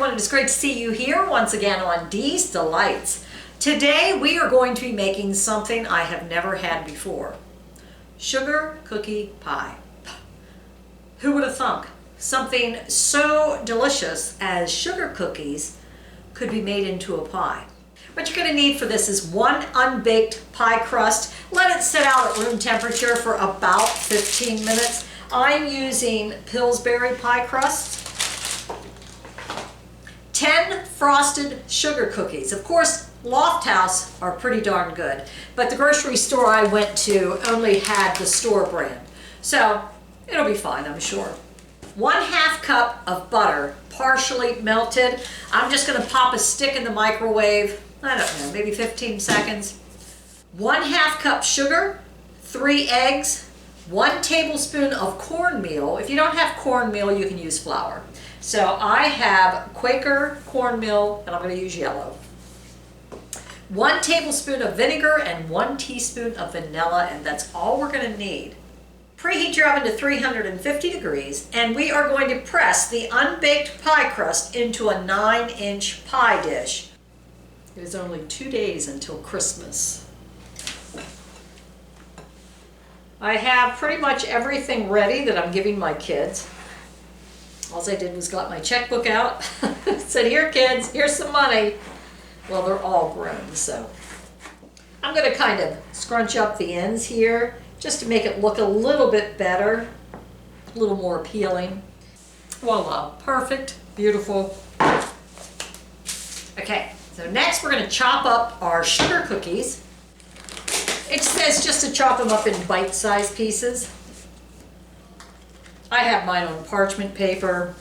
everyone, and it's great to see you here once again on Dee's Delights. Today we are going to be making something I have never had before. Sugar cookie pie. Who would have thunk something so delicious as sugar cookies could be made into a pie? What you're going to need for this is one unbaked pie crust. Let it sit out at room temperature for about 15 minutes. I'm using Pillsbury pie crusts. 10 frosted sugar cookies. Of course, Loft House are pretty darn good, but the grocery store I went to only had the store brand. So it'll be fine, I'm sure. 1/2 cup of butter, partially melted. I'm just gonna pop a stick in the microwave, I don't know, maybe 15 seconds. 1/2 cup sugar, 3 eggs, 1 tablespoon of cornmeal. If you don't have cornmeal, you can use flour. So I have Quaker cornmeal, and I'm going to use yellow. 1 tablespoon of vinegar and 1 teaspoon of vanilla, and that's all we're going to need. Preheat your oven to 350 degrees, and we are going to press the unbaked pie crust into a 9-inch pie dish. It is only 2 days until Christmas. I have pretty much everything ready that I'm giving my kids. All I did was got my checkbook out, said, here kids, here's some money. Well, they're all grown, so. I'm gonna kind of scrunch up the ends here, just to make it look a little bit better, a little more appealing. Voila, perfect, beautiful. Okay, so next we're gonna chop up our sugar cookies. It says just to chop them up in bite-sized pieces. I have mine on parchment paper.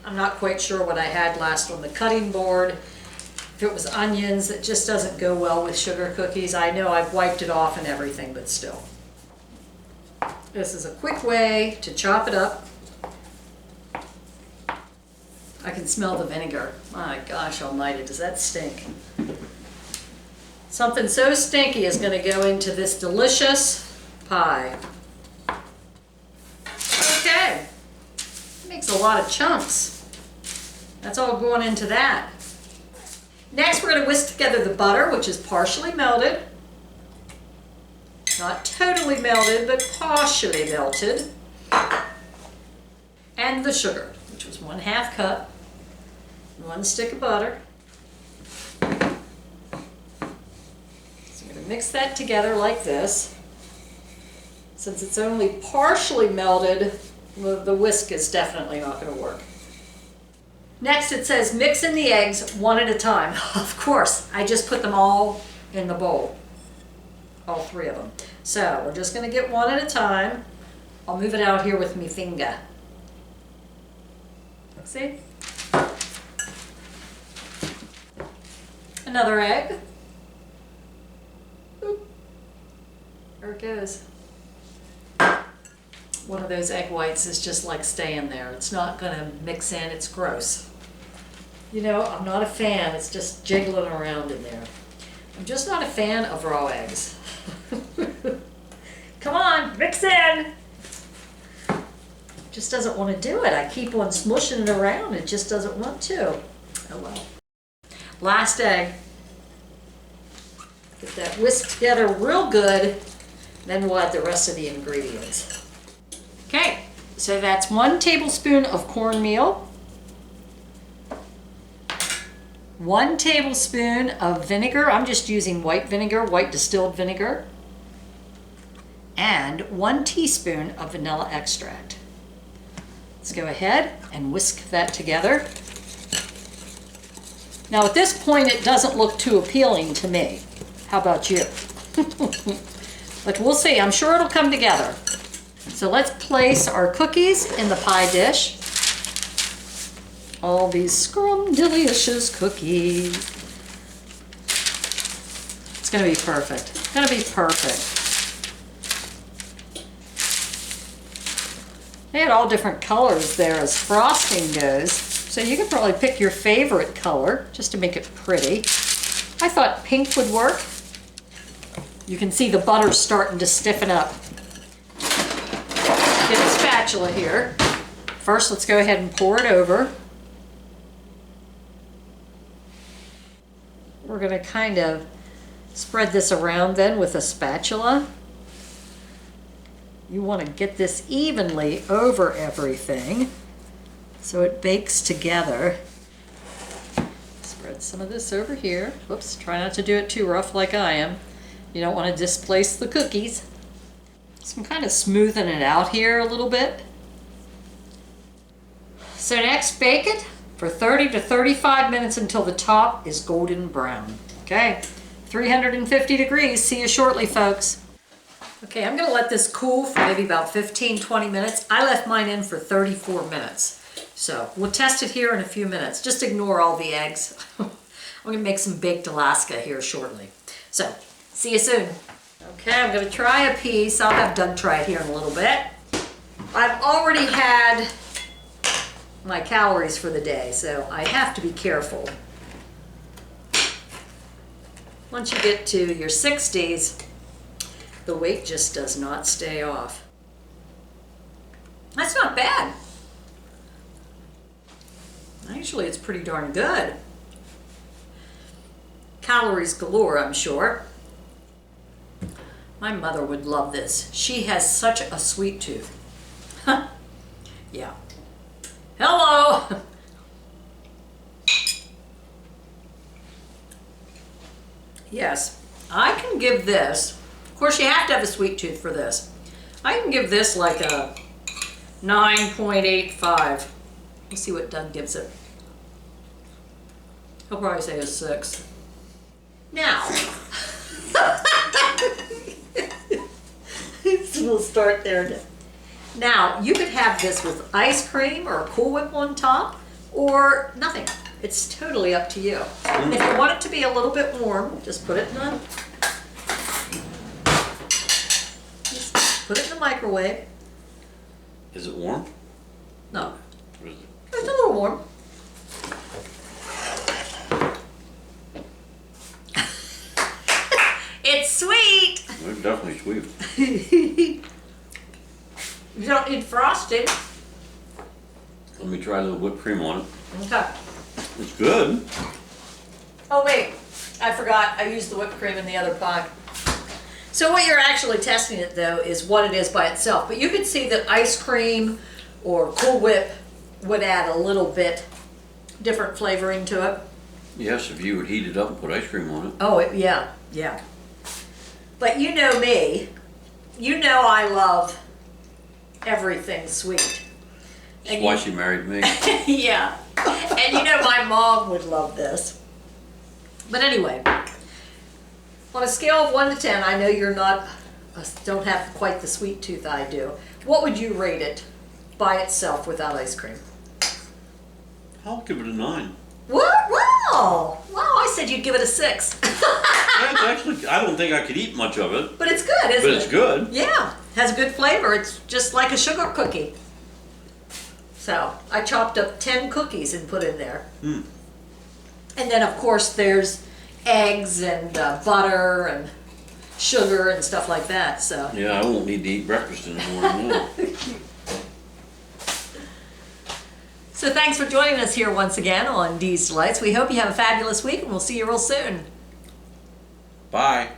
I'm not quite sure what I had last on the cutting board. If it was onions, it just doesn't go well with sugar cookies. I know I've wiped it off and everything, but still. This is a quick way to chop it up. I can smell the vinegar. My gosh almighty, does that stink? Something so stinky is going to go into this delicious pie. Okay, makes a lot of chunks. That's all going into that. Next, we're going to whisk together the butter, which is partially melted. Not totally melted, but partially melted. And the sugar, which was 1/2 cup. 1 stick of butter. So I'm going to mix that together like this. Since it's only partially melted, the whisk is definitely not going to work. Next it says mix in the eggs one at a time. Of course, I just put them all in the bowl. All 3 of them. So we're just going to get one at a time. I'll move it out here with my finger. See? Another egg. Oop. There it goes. One of those egg whites is just like staying there. It's not going to mix in. It's gross. You know, I'm not a fan. It's just jiggling around in there. I'm just not a fan of raw eggs. Come on, mix in. Just doesn't want to do it. I keep on smushing it around. It just doesn't want to. Oh well. Last egg. Get that whisked together real good. Then we'll add the rest of the ingredients. Okay, so that's 1 tablespoon of cornmeal, 1 tablespoon of vinegar. I'm just using white vinegar, white distilled vinegar, and 1 teaspoon of vanilla extract. Let's go ahead and whisk that together. Now at this point, it doesn't look too appealing to me. How about you? But we'll see. I'm sure it'll come together. So let's place our cookies in the pie dish. All these scrumdiddlyicious cookies. It's going to be perfect. It's going to be perfect. They had all different colors there as frosting goes. So you could probably pick your favorite color just to make it pretty. I thought pink would work. You can see the butter starting to stiffen up. Get a spatula here. First, let's go ahead and pour it over. we're going to kind of spread this around then with a spatula. You want to get this evenly over everything so it bakes together. Spread some of this over here. Whoops, try not to do it too rough like I am. You don't want to displace the cookies. So I'm kind of smoothing it out here a little bit. So next, bake it for 30 to 35 minutes until the top is golden brown. Okay, 350 degrees. See you shortly, folks. Okay, I'm gonna let this cool for maybe about 15-20 minutes. I left mine in for 34 minutes. So we'll test it here in a few minutes. Just ignore all the eggs. I'm gonna make some baked Alaska here shortly. So, see you soon. Okay, I'm gonna try a piece. I'll have Doug try it here in a little bit. I've already had my calories for the day, so I have to be careful. Once you get to your 60s, the weight just does not stay off. That's not bad. Actually, it's pretty darn good. Calories galore, I'm sure. My mother would love this. She has such a sweet tooth. Yeah. Hello! Yes, I can give this, of course you have to have a sweet tooth for this. I can give this like a 9.85. Let's see what Doug gives it. He'll probably say a 6. Now, we'll start there. Now, you could have this with ice cream or a Cool Whip on top, or nothing. It's totally up to you. If you want it to be a little bit warm, just put it in the, microwave. Is it warm? No, Or is it? it's a little warm. It's sweet. It's definitely sweet. You don't need frosting. Let me try a little whipped cream on it. Okay. It's good. Oh wait, I forgot. I used the whipped cream in the other pie. So what you're actually testing it though is what it is by itself. But you can see that ice cream or Cool Whip would add a little bit different flavoring to it. Yes, if you would heat it up and put ice cream on it. Oh, yeah, yeah. But you know me. You know I love everything sweet. That's why she married me. Yeah. And you know my mom would love this. But anyway, on a scale of 1 to 10, I know you're not, don't have quite the sweet tooth I do. What would you rate it by itself without ice cream? I'll give it a 9. What? Wow! Wow, I said you'd give it a 6. That's actually, I don't think I could eat much of it. But it's good, isn't it? But it's good. Yeah, has a good flavor. It's just like a sugar cookie. So I chopped up 10 cookies and put in there. Mm. And then of course there's eggs and butter and sugar and stuff like that. So Yeah, I won't need to eat breakfast in the morning now. So thanks for joining us here once again on Dee's Delights. We hope you have a fabulous week and we'll see you real soon. Bye.